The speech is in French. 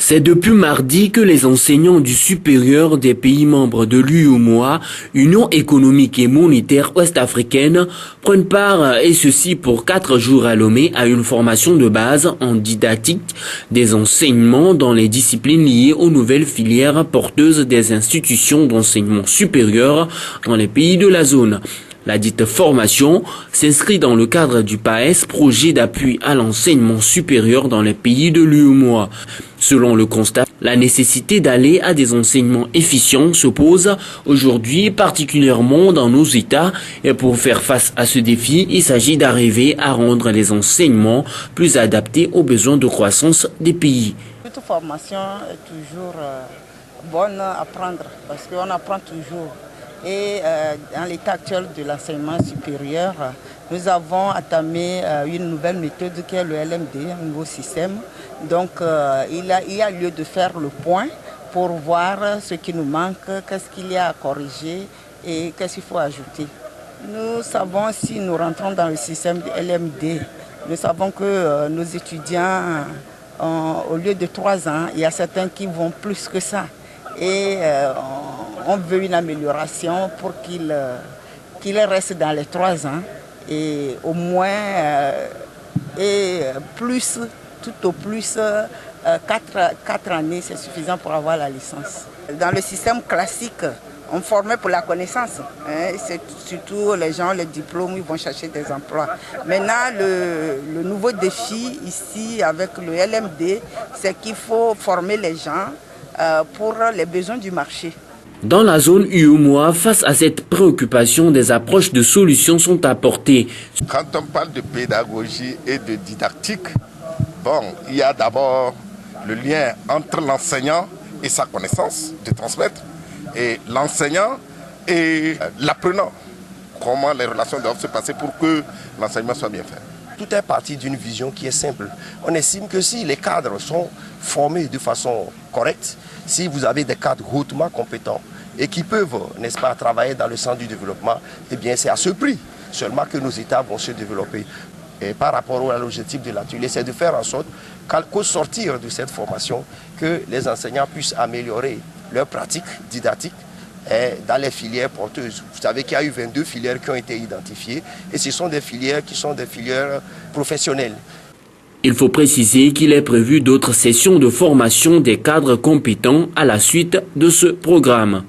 C'est depuis mardi que les enseignants du supérieur des pays membres de l'UEMOA, Union économique et monétaire ouest-africaine, prennent part, et ceci pour 4 jours à Lomé, à une formation de base en didactique des enseignements dans les disciplines liées aux nouvelles filières porteuses des institutions d'enseignement supérieur dans les pays de la zone. La dite formation s'inscrit dans le cadre du PAES, projet d'appui à l'enseignement supérieur dans les pays de l'UEMOA. Selon le constat, la nécessité d'aller à des enseignements efficients se pose aujourd'hui, particulièrement dans nos États. Et pour faire face à ce défi, il s'agit d'arriver à rendre les enseignements plus adaptés aux besoins de croissance des pays. Toute formation est toujours bonne à prendre parce qu'on apprend toujours. Et dans l'état actuel de l'enseignement supérieur, nous avons entamé une nouvelle méthode qui est le LMD, un nouveau système. Donc il y a lieu de faire le point pour voir ce qui nous manque, qu'est-ce qu'il y a à corriger et qu'est-ce qu'il faut ajouter. Nous savons, si nous rentrons dans le système de LMD, nous savons que nos étudiants, au lieu de 3 ans, il y a certains qui vont plus que ça. Et on veut une amélioration pour qu'il reste dans les 3 ans et au moins plus, tout au plus 4 années, c'est suffisant pour avoir la licence. Dans le système classique, on formait pour la connaissance. C'est surtout les gens, les diplômes, ils vont chercher des emplois. Maintenant, le nouveau défi ici avec le LMD, c'est qu'il faut former les gens pour les besoins du marché. Dans la zone UEMOA, face à cette préoccupation, des approches de solutions sont apportées. Quand on parle de pédagogie et de didactique, il y a d'abord le lien entre l'enseignant et sa connaissance de transmettre, et l'enseignant et l'apprenant. Comment les relations doivent se passer pour que l'enseignement soit bien fait. Tout est parti d'une vision qui est simple. On estime que si les cadres sont formés de façon correcte, si vous avez des cadres hautement compétents et qui peuvent, n'est-ce pas, travailler dans le sens du développement, eh bien c'est à ce prix seulement que nos États vont se développer. Et par rapport à l'objectif de l'atelier, c'est de faire en sorte qu'au sortir de cette formation, que les enseignants puissent améliorer leur pratique didactique dans les filières porteuses. Vous savez qu'il y a eu 22 filières qui ont été identifiées et ce sont des filières qui sont des filières professionnelles. Il faut préciser qu'il est prévu d'autres sessions de formation des cadres compétents à la suite de ce programme.